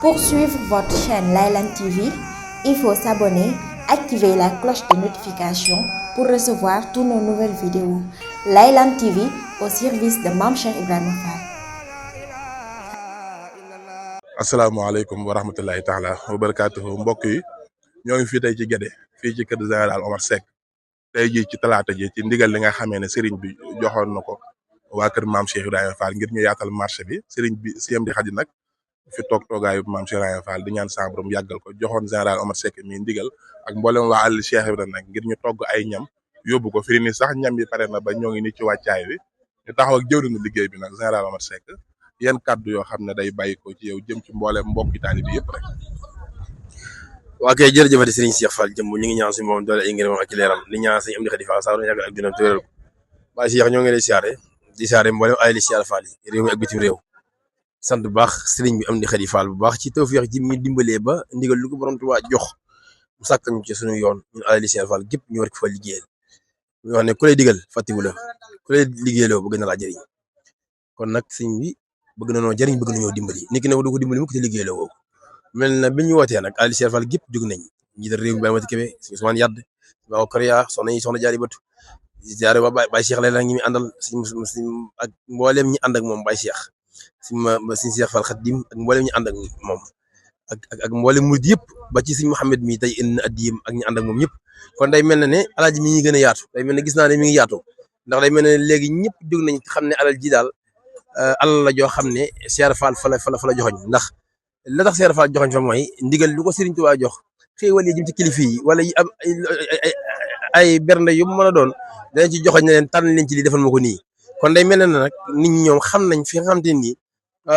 Pour suivre votre chaîne Laylan TV, il faut s'abonner, activer la cloche de notification pour recevoir toutes nos nouvelles vidéos. Laylan TV au service de Mame Cheikh Ibrahima Fall. asalaamaaleykum wa rahmatullahi taala wa barakaatuhu mbokk yi ñoo ngi fii tey ci Guédé fii ci kër général Omar Seck tey jii ci talaata ji ci ndigal li nga xamee ne sëriñ bi joxoon na ko waa kër Mame Cheikh Ibrahima Fall ngir ñu yaatal marché bi sëriñ bi siyam di xadi nag fi toog toogaayu Mame Cheikh Ibrahima Fall di ñaan sa borom yàggal ko joxoon général Omar Seck mi ndigal ak mboolem waa àll Cheikh Ibrahima nag ngir ñu togg ay ñam yóbbu ko firi ni sax ñam yi pare na ba ñoo ngi ni ci wàccaay bi ñu taxaw ak jëwriñu liggéey bi nag général Omar Seck yan kàddu yoo xam ne day bàyyi ko ci yow jëm ci mboolem mbokki taalibe yëpp rek. waa kay jërëjëfati Serigne Cheikh Fall jëmm ñu ngi ñaan si moom doole ay ngërëm ak ci leeram li ñaan Serigne Amdi Khady Fall saa yàggal ak dina tëral ko Baye Cheikh ñoo ngi lay siyaare di siyaare mboolem ay li siyaare Fall yi réew mi ak bitim réew sant bu baax Serigne bi Amdi Khady Fall bu baax ci tawfeex ji ñu dimbalee ba ndigal lu ko borom Tuubaa jox mu sàkk ñu ci suñu yoon ñun ay li siyaare Fall gépp ñu war ko fa liggéeyal ñu wax ne ku lay digal fàttiwu la ku lay liggéeyaloo bëgg na laa jëriñ kon nag sëñ bi bëgg na noo jëriñ bëgg nañoo dimbali nit ki nag du ko dimbali mu ko te liggéey la woo mel na bi ñu wootee nag Ali Cheikh Fall gépp jóg nañ njiital réew mi Baye Mati Kébé si Ousmane Yadd Ba Korea soxna jaari batu ziaré waa Baye Cheikh lay la ngi mi àndal si ak mbooleem ñi ànd ak moom Baye Cheikh si Cheikh Fall Khadim ak mbooleem ñi ànd ak moom ak mbooleem murid yëpp ba ci Sëñ Mouhamed mi tey indi addiyam ak ñi ànd ak moom ñëpp kon day mel na ne alaaji mi ngi gën a yaatu day mel ne gis naa ne mi ngi yaatu ndax day mel ne léegi ñëpp jóg nañ xam ne alal ji daal alal la joo xam ne Cheikh Fall fa la joxoñ ndax la tax Cheikh Fall joxoñ fa mooy ndigal lu ko Serigne Touba jox xéewal yi jëm ci kilifa yi wala yi am ay bernde yu mën a doon danañ ci joxoñ ne leen tànn leen ci lii defal ma ko nii kon day mel ne nag nit ñi ñoom xam nañ fi nga xamante ni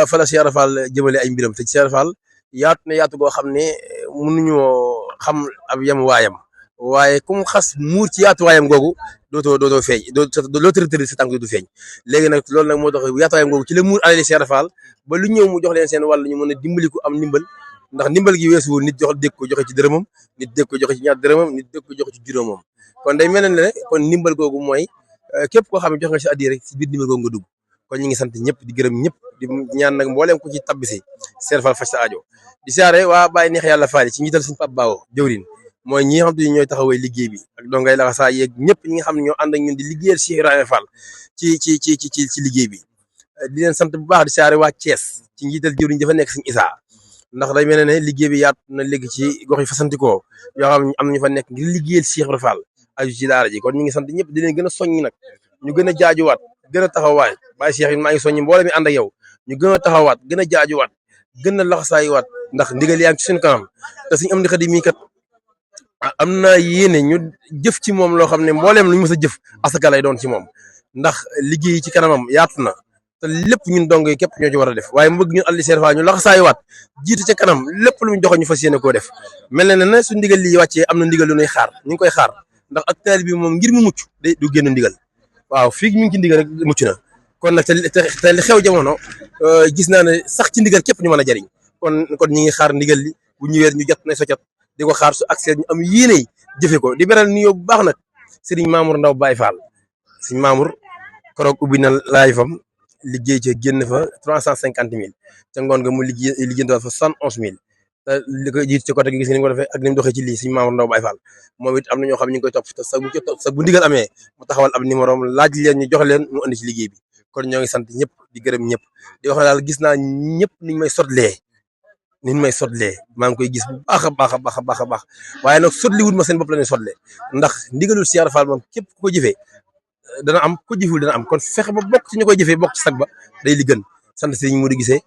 fa la Cheikh Fall jëmale ay mbiram te Cheikh Fall yaatu na yaatu goo xam ne mënuñoo xam ab yem waayam waaye comme xas muur ci yaatu waayam googu dootoo feeñ loo tërëtëri sa tànk dootu feeñ léegi nag loolu nag moo tax yaatu waayam googu ci la muur alali Cheikh Fall ba lu ñëw mu jox leen seen wàll ñu mën a dimbali ko am ndimbal ndax ndimbal gi weesuwul nit jox dégg ko joxe ci dërëmam nit dégg ko joxe ci ñaar dërëmam nit dégg ko joxe ci juróomam kon day mel ne kon ndimbal googu mooy képp koo xam ne jox nga si addiya rek si biir ndimbal googu nga dugg kon ñu ngi sant ñëpp di gërëm ñëpp di ñaan nag mbooleem ku ci tabbisi Cheikh Fall faj sa aajo di siyaare waa Baye Neex Yàlla Fall ci njiital suñu Pape Bawo jëwrin mooy ñi nga xam te ñooy taxawee liggéey bi ak dongay laxa saa yeeg ñëpp ñi nga xam ne ñoo ànd ak ñun di liggéeyal Cheikh Ibrahima Fall ci liggéey bi di leen sant bu baax di siyaare waa Thiès ci njiital jëwriñ dafa nekk suñu Issa ndax day mel ne liggéey bi yaatu na léegi ci gox yi fasantikoo yoo xam ne am nañu fa nekk ngir liggéeyal Cheikh Ibrahima Fall aju ci daara ji kon ñu ngi sant ñëpp di leen gën a soññi nag ñu gën a jaajuwaat gën a taxawaay Baye Cheikh yi maa ngi soññi mbooloo mi ànd ak yow ñu gën a taxawaat gën a jaajuwaat gën a laxasaayuwaat ndax ndigal yaa ngi ci suñu kanam te suñu Amdi Khady mii kat am na yéene ñu jëf ci moom loo xam ne mbooleem lu ñu mës a jëf asaka lay doon ci moom ndax liggéey ci kanamam yaatu na te lépp ñun dong yi képp ñoo ci war a def waaye mu bëgg ñun Ali Cheikh Fall ñu laxasaayuwaat jiitu ca kanam lépp lu ñu joxoon ñu fas yéene koo def mel na ne su ndigal li wàccee am na ndigal lu ñuy xaar ñu ngi koy xaar ndax ak taalibe bi moom ngir mu mucc day du génn ndigal waaw fii mi ngi ci ndigal rek mucc na kon nag te li xew jamono gis naa ne sax ci ndigal képp ñu mën a jariñ kon ñi ngi xaar ndigal li bu ñëwee ñu jot na soccat di ko xaar su accès ñu am yéene jëfe ko di beral nuyoo bu baax nag Serigne Mamour Ndaw Baye Fall Serigne Mamour keroog ubbi na laay fam liggéey ca génn fa 350 000 te ngoon nga mu liggéey fa 71 000 te li ko jiit ci côté gi gis nga ni ko defee ak ni mu doxee ci lii Serigne Mamour Ndaw Baye Fall moom it am na ñoo xam ne ñu ngi koy topp te sa bu ndigal amee mu taxawal ab numéro laaj leen ñu jox leen mu andi ci liggéey bi kon ñoo ngi sant ñëpp di gërëm ñëpp di wax daal gis naa ñëpp niñ may sotlee maa ngi koy gis bu baax a baax waaye nag sotli wut ma seen bopp la ñuy sotle ndax ndigalul Cheikh Fall moom képp ku ko jëfee dana am ku jëful dana am kon fexe ba bokk ci ñu koy jëfee bokk ci sag ba day li gën sant Serigne Modou gisee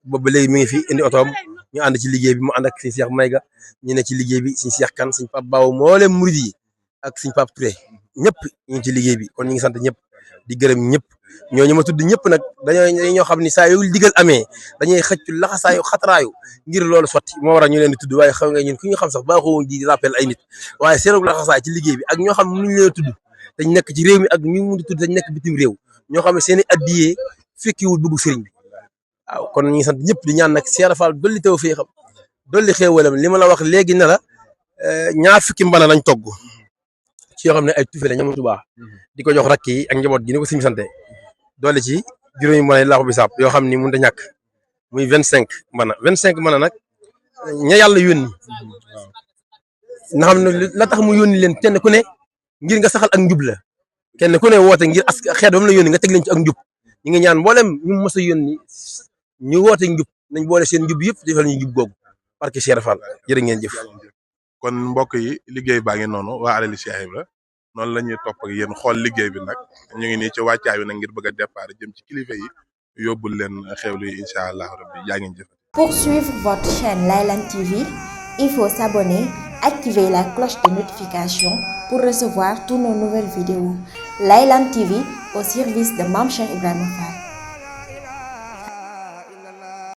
boobu ba léegi mi ngi fi indi otoom ñu ànd ci liggéey bi mu ànd ak Serigne Cheikh Mayga ñu ne ci liggéey bi Serigne Cheikh Kane Serigne Pape Bawo mboolem murid yi ak Serigne Pape Touré ñëpp ñu ngi ci liggéey bi kon ñu ngi sant ñëpp di gërëm ñëpp ñooñu ma tudd ñëpp nag dañoo xam ni saa yu digal amee dañuy xëccu laxasaayu xataraayu ngir loolu sotti moo waral ñu leen di tudd waaye xam nga ñun ku ñu xam sax baaxoo di rappel ay nit waaye seenug laxasaay ci liggéey bi ak ñoo xam ne mënuñu leen tudd dañ nekk ci réew mi ak ñu mun di tudd dañ nekk bitim réew ñoo xam ne seen i addiyee fekkiwul bëggu sëriñ bi waaw kon ñu ngi sant ñëpp di ñaan nag Cheikh Fall dolli taw fii xam dolli xéewalam li ma la wax léegi ne la ñaar fukki mbana lañ togg ci yoo xam ne ay tufe la ñoom Tuubaa di ko jox rakk yi ak njaboot gi ni ko sëriñ sante doole ci juróomi mbana laaxu bisaab yoo xam ni mënut a ñàkk muy 25 mën a 25 mën a nag ña yàlla yónni nga xam ne la tax mu yónni leen kenn ku ne ngir nga saxal ak njub la kenn ku ne woote ngir xeet ba mu la yónni nga teg leen ci ak njub ñi ngi ñaan mboolem ñu mës a yónni ñu woote njub nañ boole seen njub yëpp defal ñu njub googu parce que Cheikh Fall jërë ngeen jëf. kon mbokk yi liggéey baa ngi noonu waa alali Cheikh Ibra noonu la ñuy topp ak yéen xool liggéey bi nag ñu ngi nii ci wàccaay bi nag ngir bëgg a départ jëm ci kilifa yi yóbbul leen xewlu yi incha allah rabbi yaa ngeen jëf. Pour suivre votre chaîne Laylan TV, il faut s'abonner, activer la cloche de notification pour recevoir toutes nos nouvelles vidéos. Laylan TV au service de Mame Cheikh Ibrahima Fall.